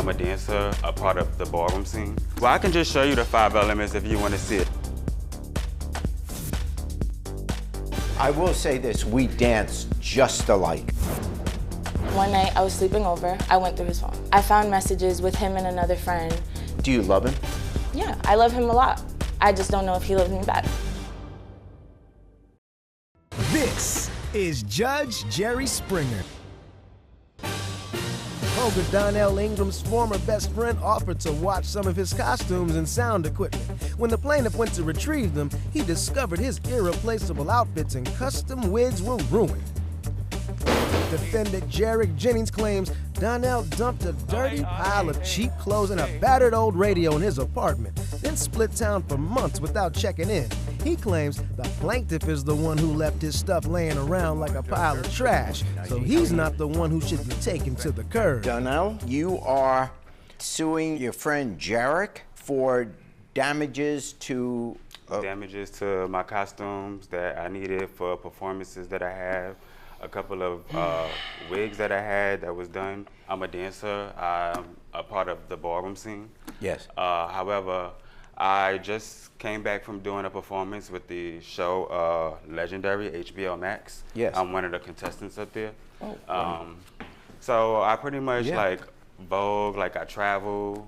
I'm a dancer, a part of the ballroom scene. Well, I can just show you the 5 elements if you want to see it. I will say this, we dance just alike. One night I was sleeping over, I went through his phone. I found messages with him and another friend. Do you love him? Yeah, I love him a lot. I just don't know if he loves me back. This is Judge Jerry Springer. Hoga Donnell Ingram's former best friend offered to watch some of his costumes and sound equipment. When the plaintiff went to retrieve them, he discovered his irreplaceable outfits and custom wigs were ruined. Defendant Jarek Jennings claims Donnell dumped a dirty pile of cheap clothes and a battered old radio in his apartment, then split town for months without checking in. He claims the plaintiff is the one who left his stuff laying around like a pile of trash, so he's not the one who should be taken to the curb. Donnell, you are suing your friend Jarek for damages to... Damages to my costumes that I needed for performances that I have. A couple of wigs that I had that was done. I'm a dancer. I'm a part of the ballroom scene. Yes. However, I just came back from doing a performance with the show Legendary, HBO Max. Yes. I'm one of the contestants up there. Oh, so I pretty much like Vogue, like I travel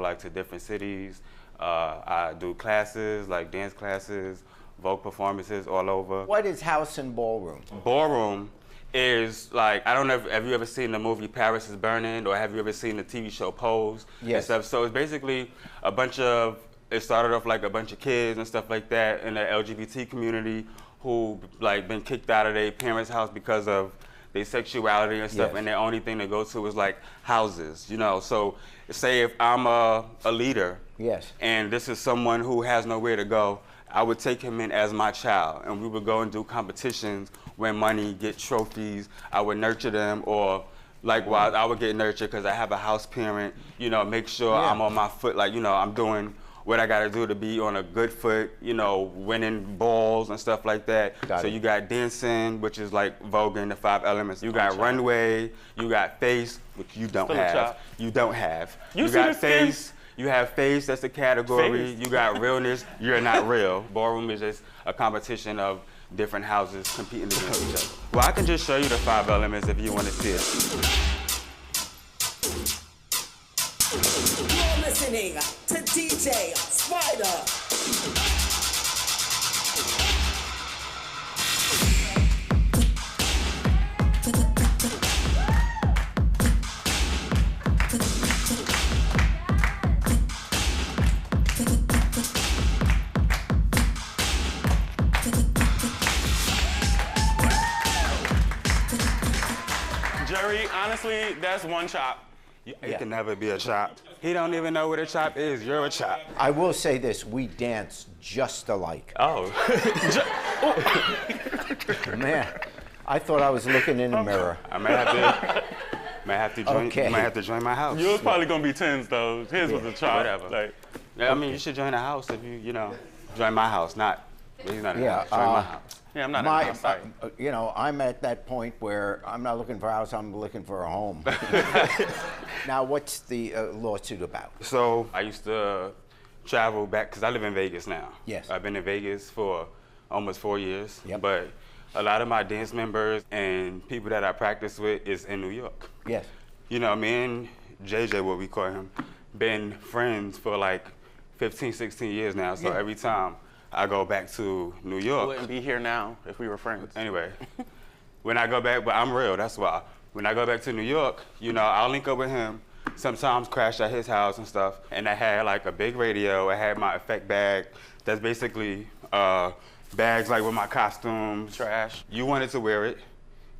like to different cities. I do classes, like dance classes, Vogue performances all over. What is house and ballroom? Ballroom is like, I don't know if have you ever seen the movie Paris is Burning, or have you ever seen the TV show Pose? Yes. And stuff. So it's basically a bunch of, it started off like a bunch of kids and stuff like that in the LGBT community who like been kicked out of their parents' house because of their sexuality and stuff, and the only thing to go to is like houses, you know. So say if I'm a leader, and this is someone who has nowhere to go, I would take him in as my child, and we would go and do competitions, win money, get trophies. I would nurture them, or likewise, I would get nurtured because I have a house parent, you know, make sure I'm on my foot, like, you know, I'm doing what I gotta do to be on a good foot, you know, winning balls and stuff like that. So you got dancing, which is like Vogue and the 5 elements. You got runway, you got face, which you don't have. You don't have. You got face. You have face, that's a category. You got realness, you're not real. Ballroom is just a competition of different houses competing against each other. Well, I can just show you the 5 elements if you want to see it. You're listening to DJ Spider. Jerry, honestly, that's one chop. It can never be a chop. He don't even know what a chop is. You're a chop. I will say this, we dance just alike. Oh. Man, I thought I was looking in the mirror. I might have to join my house. Yours probably gonna be 10s though. His was a chop. Whatever. Like, I mean, you should join a house if you know, join my house, not, he's not in the house, join my house. Yeah, I'm not in the house, sorry. You know, I'm at that point where I'm not looking for a house, I'm looking for a home. Now, what's the lawsuit about? So I used to travel back, because I live in Vegas now. Yes. I've been in Vegas for almost 4 years. Yep. But a lot of my dance members and people that I practice with is in New York. Yes. You know, me and JJ, what we call him, been friends for like 15, 16 years now. So every time I go back to New York. I wouldn't be here now if we were friends. Anyway, when I go back, but I'm real, that's why. When I go back to New York, you know, I'll link up with him, sometimes crash at his house and stuff. And I had like a big radio, I had my effect bag. That's basically bags like with my costumes. Trash. You wanted to wear it,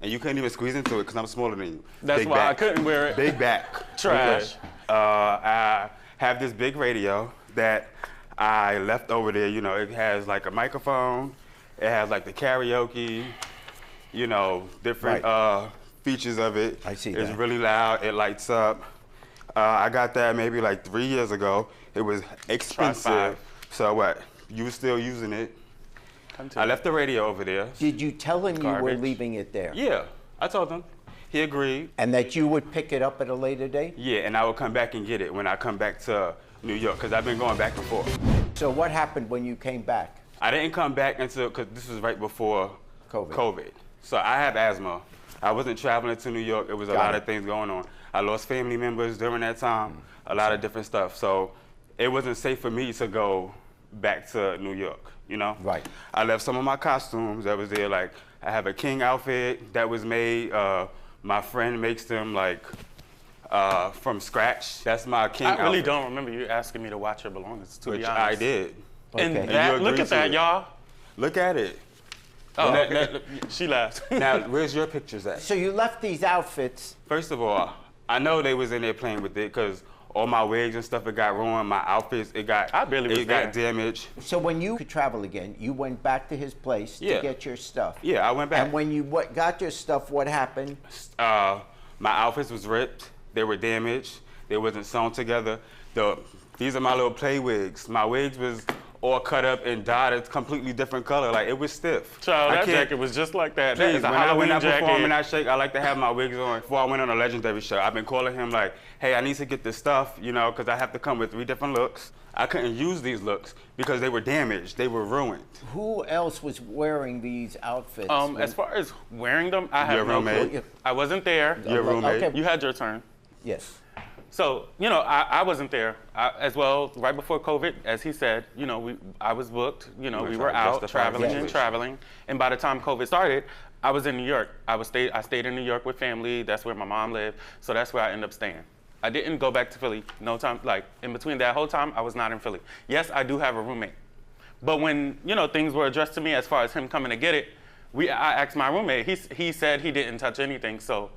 and you couldn't even squeeze into it because I'm smaller than you. That's big why back. I couldn't wear it. Big back. Trash. I have this big radio that I left over there. You know, it has like a microphone, it has like the karaoke, you know, different features of it. I see It's that. really loud, it lights up. I got that maybe like 3 years ago. It was expensive. So what? You were still using it. I left the radio over there. Did you tell him you were Garbage. leaving it there? Yeah, I told him. He agreed. And that you would pick it up at a later date? Yeah, and I would come back and get it when I come back to New York, because I've been going back and forth. So what happened when you came back? I didn't come back until, because this was right before COVID. COVID. So I have asthma. I wasn't traveling to New York. It was a lot of things going on. I lost family members during that time, a lot of different stuff. So it wasn't safe for me to go back to New York, you know? Right. I left some of my costumes that was there. Like, I have a king outfit that was made. My friend makes them, like, from scratch. That's my king outfit. I really don't remember you asking me to watch your belongings, to Which be honest. I did. And Okay. that, And you look agreed at that, to it. y'all. Look at it. Oh, she laughed. Now, where's your pictures at? So you left these outfits. First of all, I know they was in there playing with it because all my wigs and stuff, it got ruined. My outfits, it got damaged. So when you could travel again, you went back to his place Yeah. to get your stuff. Yeah, I went back. And when you got your stuff, what happened? My outfits was ripped. They were damaged. They wasn't sewn together. These are my little play wigs. My wigs was all cut up and dyed a completely different color. Like, it was stiff. Child, I that can't- jacket was just like that. That Please, is a when I Halloween perform in jacket. that shake, I like to have my wigs on. Before I went on a Legendary show, I've been calling him like, hey, I need to get this stuff, you know, because I have to come with 3 different looks. I couldn't use these looks because they were damaged. They were ruined. Who else was wearing these outfits? As far as wearing them, I Your have no roommate. clue. I wasn't there. Your roommate. Okay. You had your turn. Yes. So, you know, I wasn't there as well. Right before COVID, as he said, you know, I was booked. You know, You we were were trying to out justify traveling the and situation. traveling. And by the time COVID started, I was in New York. I stayed in New York with family. That's where my mom lived. So that's where I ended up staying. I didn't go back to Philly. No time, like in between that whole time, I was not in Philly. Yes, I do have a roommate. But when, you know, things were addressed to me as far as him coming to get it, I asked my roommate. He said he didn't touch anything. So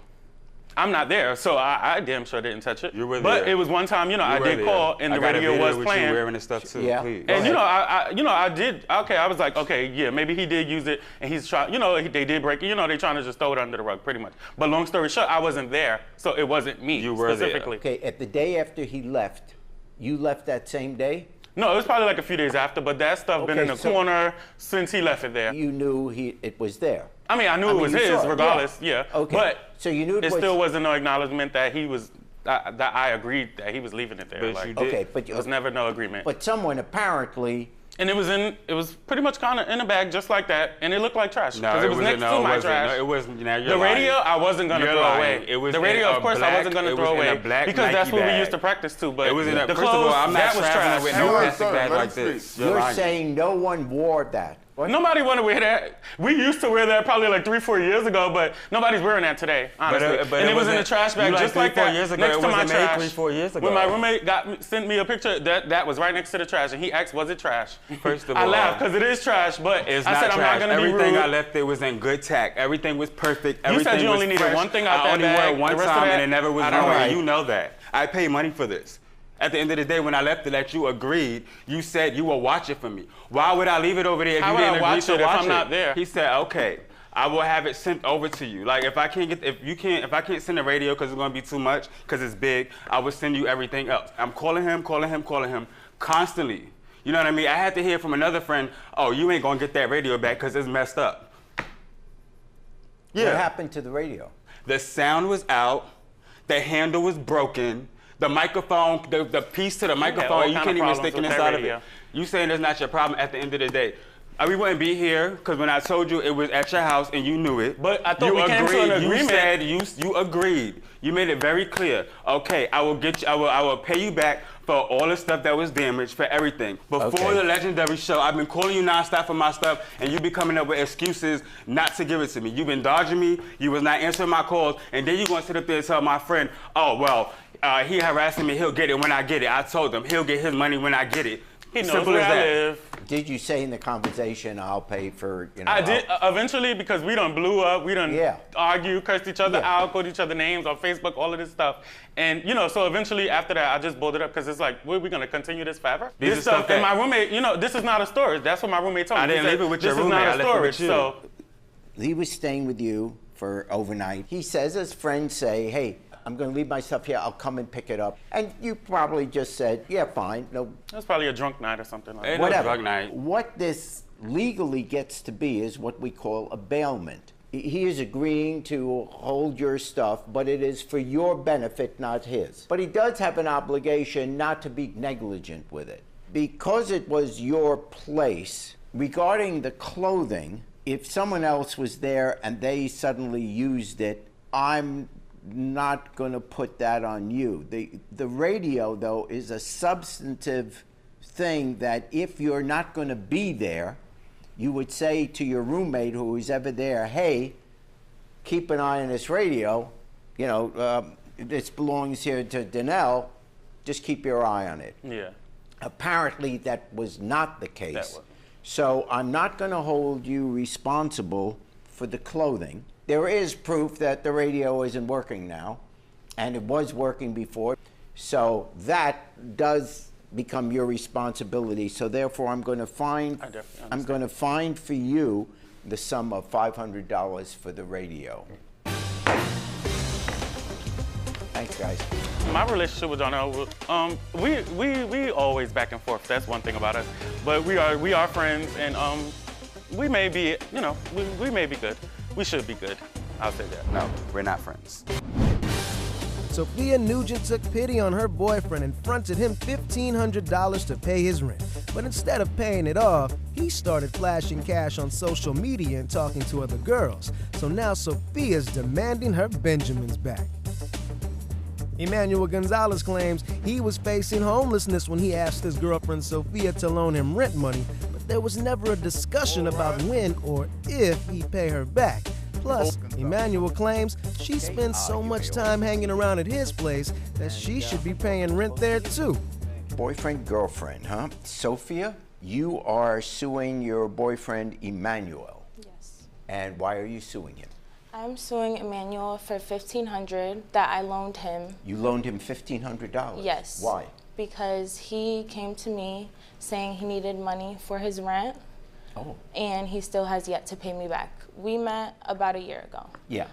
I'm not there, so I damn sure didn't touch it. You were But there. it was one time, you know, I You were did there. call and I the got a radio video was with playing. You wearing the stuff too. Yeah. Please. And I did. Okay, I was like, okay, yeah, maybe he did use it, and he's trying. You know, they did break it. You know, they trying to just throw it under the rug, pretty much. But long story short, I wasn't there, so it wasn't me You were there. specifically. Okay, at the day after he left, you left that same day? No, it was probably like a few days after, but that stuff been Okay, in the so- corner since he left it there. You knew it was there. I mean, I knew it was you his, saw it, regardless. Yeah. Okay. But So you knew it was. still wasn't no acknowledgement that he was that I agreed that he was leaving it there. But Like, you did. Okay, but there was never no agreement. But someone apparently. And it was pretty much kind of in a bag just like that, and it looked like trash No, because it was wasn't. next No, to it my wasn't. trash. No, it wasn't. Now you're The lying. radio, I wasn't gonna You're throw lying. away. It was The in radio, a of course, I black- wasn't gonna it throw was in away a black because that's Nike what we bag. used to practice to. But It was in a. the First of all, clothes, I'm not that was traveling trash. with Hang no on, plastic sir. bag Let like him this. speak. You're lying. saying no one wore that. What? Nobody want to wear that. We used to wear that probably like 3-4 years ago, but nobody's wearing that today, honestly. but And it it was in a wasn't- trash bag you like just 3, like 4 that, years ago, next it to my wasn't made trash. 3, 4 years ago. When my roommate sent me a picture, that was right next to the trash, and he asked, "Was it trash?" First of I all, laughed because it is trash, but It's I not said trash. I'm not gonna be Everything rude. I left there was in good tack. Everything was perfect. You said Everything you only was needed fresh. one thing out I that only bag, wore it one the rest of time that, and it never was I don't ruined. know. You know that. I paid money for this. At the end of the day, when I left it, that you agreed, you said you will watch it for me. Why would I leave it over there if How you would I didn't agree watch to it if watch I'm not there? He said, okay, I will have it sent over to you. Like if I can't send the radio because it's gonna be too much because it's big, I will send you everything else. I'm calling him constantly. You know what I mean? I had to hear from another friend, oh, you ain't gonna get that radio back because it's messed up. What happened to the radio? The sound was out, the handle was broken, the microphone, the piece to the all microphone, you kind can't of even problems stick it with that inside of radio. it. You saying it's not your problem at the end of the day. We wouldn't be here because when I told you it was at your house and you knew it. But I thought you we came to an agreement. You said you agreed. You made it very clear. Okay, I will get you. I will pay you back for all the stuff that was damaged, for everything. Before Okay. the Legendary show, I've been calling you nonstop for my stuff, and you be coming up with excuses not to give it to me. You've been dodging me. You was not answering my calls, and then you gonna sit up there and tell my friend, oh well, he harassing me. He'll get it when I get it. I told him he'll get his money when I get it. He knows Simple where as I that. live. Did you say in the conversation, I'll pay for, I did eventually because we done blew up, we done Yeah. argue, cursed each other Yeah. out, called each other names on Facebook, all of this stuff. And so eventually after that, I just pulled it up because it's like, were we gonna continue this forever? These This are stuff and that- my roommate, this is not a storage. That's what my roommate told me. I didn't He said, leave it with your this roommate, I is not a left it with storage. you. So He was staying with you for overnight. He says his friends say, hey, I'm going to leave my stuff here. I'll come and pick it up. And you probably just said, yeah, fine. No, that's probably a drunk night or something like Ain't that. no whatever. drug night. What this legally gets to be is what we call a bailment. He is agreeing to hold your stuff, but it is for your benefit, not his. But he does have an obligation not to be negligent with it. Because it was your place, regarding the clothing, if someone else was there and they suddenly used it, I'm not going to put that on you. The radio, though, is a substantive thing that if you're not going to be there, you would say to your roommate who is ever there, hey, keep an eye on this radio. You know, this belongs here to Donnell. Just keep your eye on it. Yeah. Apparently, that was not the case. That wasn't. So I'm not going to hold you responsible for the clothing. There is proof that the radio isn't working now, and it was working before. So that does become your responsibility. So therefore, I'm going to fine for you the sum of $500 for the radio. Thanks, guys. My relationship with Donnell, we always back and forth. That's one thing about us. But we are friends, and we may be, you know, we may be good. We should be good. I'll say that. No, we're not friends. Sophia Nugent took pity on her boyfriend and fronted him $1,500 to pay his rent. But instead of paying it off, he started flashing cash on social media and talking to other girls. So now Sophia's demanding her Benjamins back. Emmanuel Gonzalez claims he was facing homelessness when he asked his girlfriend Sophia to loan him rent money, but there was never a discussion about when or if he'd pay her back. Plus, Emmanuel claims she spends so much time hanging around at his place that she should be paying rent there too. Boyfriend, girlfriend, huh? Sophia, you are suing your boyfriend Emmanuel. Yes. And why are you suing him? I'm suing Emmanuel for $1,500 that I loaned him. You loaned him $1,500? Yes. Why? Because he came to me saying he needed money for his rent. Oh. And he still has yet to pay me back. We met about a year ago. Yeah.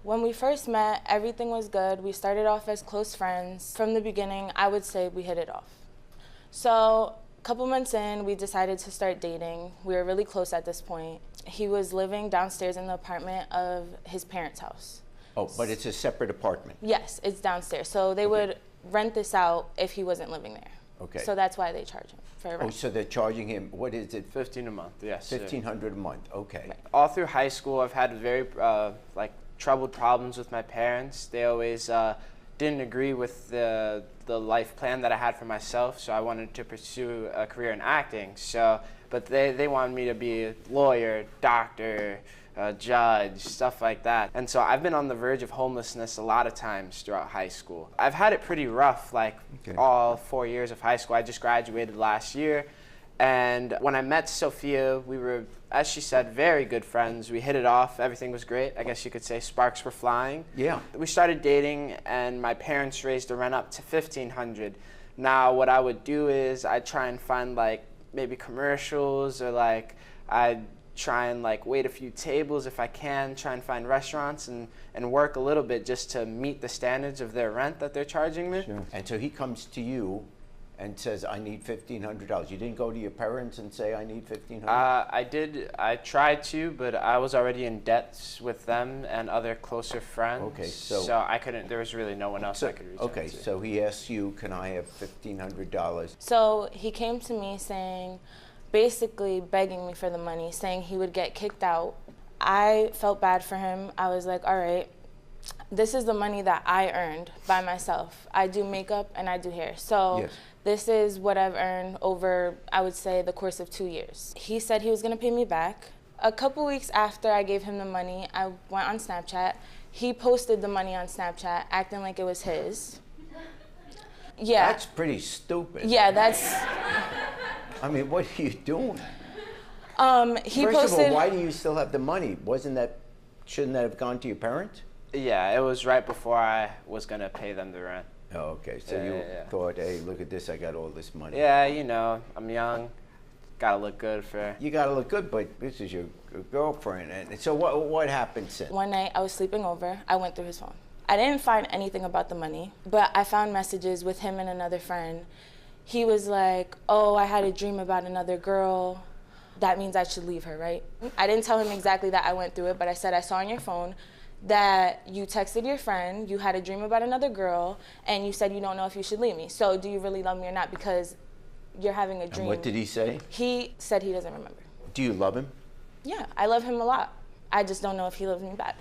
When we first met, everything was good. We started off as close friends. From the beginning, I would say we hit it off. So a couple months in, we decided to start dating. We were really close at this point. He was living downstairs in the apartment of his parents' house. Oh, but it's a separate apartment. Yes, it's downstairs. So they would rent this out if he wasn't living there. Okay. So that's why they charge him for rent. Oh, so they're charging him, what is it? $15 a month, yes. $1,500 a month, okay. All through high school, I've had very troubled problems with my parents. They always didn't agree with the life plan that I had for myself, so I wanted to pursue a career in acting. But they wanted me to be a lawyer, doctor, judge, stuff like that. And so I've been on the verge of homelessness a lot of times throughout high school. I've had it pretty rough, all 4 years of high school. I just graduated last year. And when I met Sophia, we were, as she said, very good friends. We hit it off. Everything was great. I guess you could say sparks were flying. Yeah. We started dating, and my parents raised the rent up to $1,500. Now, what I would do is I'd try and find, maybe commercials, or I'd try and wait a few tables if I can, try and find restaurants and work a little bit just to meet the standards of their rent that they're charging me. Sure. And so he comes to you and says, I need $1,500. You didn't go to your parents and say, I need $1,500? I did. I tried to, but I was already in debt with them and other closer friends. Okay, so I couldn't, there was really no one else I could reach out to. Okay, so he asks you, can I have $1,500? So he came to me saying, basically begging me for the money, saying he would get kicked out. I felt bad for him. I was like, all right, this is the money that I earned by myself. I do makeup and I do hair. So yes. This is what I've earned over, I would say, the course of 2 years. He said he was gonna pay me back. A couple weeks after I gave him the money, I went on Snapchat. He posted the money on Snapchat, acting like it was his. Yeah. That's pretty stupid. Yeah, that's... I mean, what are you doing? He First posted... of all, why do you still have the money? Shouldn't that have gone to your parents? Yeah, it was right before I was gonna pay them the rent. Oh, okay. So you thought, hey, look at this, I got all this money. Yeah, I'm young, gotta look good for... You gotta look good, but this is your girlfriend. And so what happened since? One night I was sleeping over, I went through his phone. I didn't find anything about the money, but I found messages with him and another friend. He was like, oh, I had a dream about another girl. that means I should leave her, right? I didn't tell him exactly that I went through it, but I said, I saw on your phone that you texted your friend, you had a dream about another girl, and you said you don't know if you should leave me. So do you really love me or not? Because you're having a dream. And what did he say? He said he doesn't remember. Do you love him? Yeah, I love him a lot. I just don't know if he loves me back.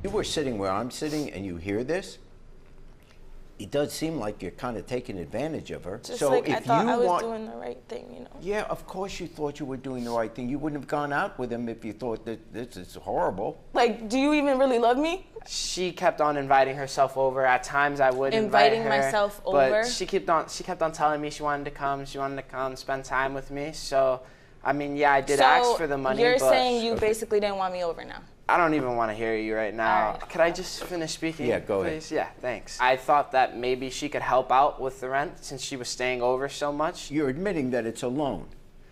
You were sitting where I'm sitting and you hear this, it does seem like you're kind of taking advantage of her. Just so like if I thought you I was want, doing the right thing, you know? Yeah, of course you thought you were doing the right thing. You wouldn't have gone out with him if you thought that this is horrible. Like, do you even really love me? She kept on inviting herself over. At times I would Inviting invite her, myself but over? she kept on telling me she wanted to come, spend time with me. So, I mean, yeah, I did ask for the money, You're but saying you basically didn't want me over now? I don't even want to hear you right now. All right. Could I just finish speaking? Yeah, go ahead. Please? Yeah, thanks. I thought that maybe she could help out with the rent since she was staying over so much. You're admitting that it's a loan.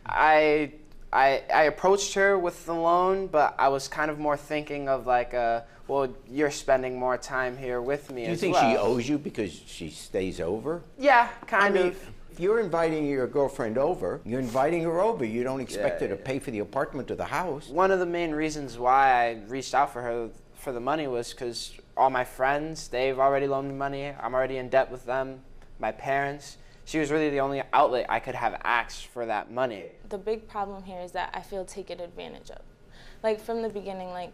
I approached her with the loan, but I was kind of more thinking of like, well, you're spending more time here with me as well. Do you think she owes you because she stays over? Yeah, kind of. If you're inviting your girlfriend over, you're inviting her over. You don't expect her to pay for the apartment or the house. One of the main reasons why I reached out for her for the money was because all my friends, they've already loaned me money. I'm already in debt with them. My parents. She was really the only outlet I could have asked for that money. The big problem here is that I feel taken advantage of. Like, from the beginning, like,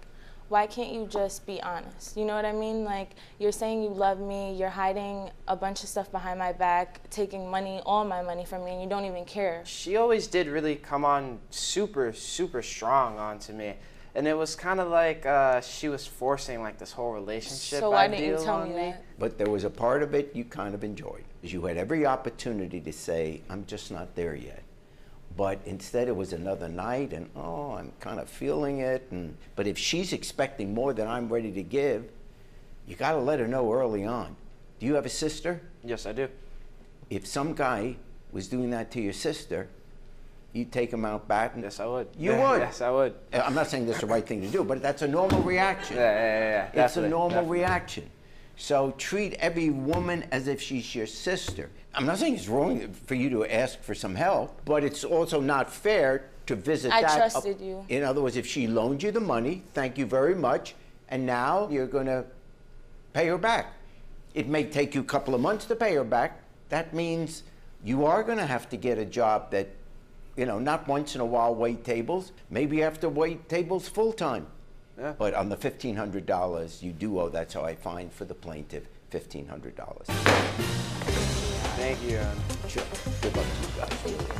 why can't you just be honest? You know what I mean? Like, you're saying you love me, you're hiding a bunch of stuff behind my back, taking money, all my money from me, and you don't even care. She always did really come on super, super strong onto me. And it was kind of like she was forcing like this whole relationship So why ideal didn't you tell on me that? But there was a part of it you kind of enjoyed. Because you had every opportunity to say, I'm just not there yet. But instead it was another night and, oh, I'm kind of feeling it. But if she's expecting more than I'm ready to give, you got to let her know early on. Do you have a sister? Yes, I do. If some guy was doing that to your sister, you'd take him out back? Yes, I would. You would? Yes, I would. I'm not saying that's the right thing to do, but that's a normal reaction. Yeah. It's a Definitely, normal definitely. reaction. So treat every woman as if she's your sister. I'm not saying it's wrong for you to ask for some help, but it's also not fair to visit I that. trusted you. In other words, if she loaned you the money, thank you very much, and now you're going to pay her back. It may take you a couple of months to pay her back. That means you are going to have to get a job that, you know, not once in a while wait tables. Maybe you have to wait tables full time. Yeah. But on the $1,500 you do owe, that's how I find for the plaintiff, $1,500. Thank you. Sure. Good luck to you guys.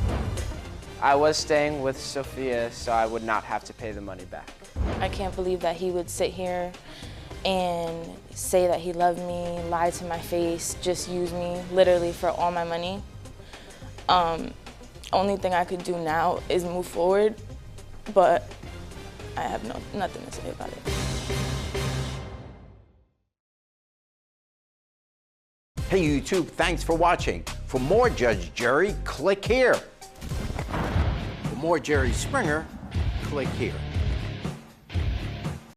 I was staying with Sophia, so I would not have to pay the money back. I can't believe that he would sit here and say that he loved me, lie to my face, just use me literally for all my money. Only thing I could do now is move forward, but I have nothing to say about it. Hey YouTube, thanks for watching. For more Judge Jerry, click here. For more Jerry Springer, click here.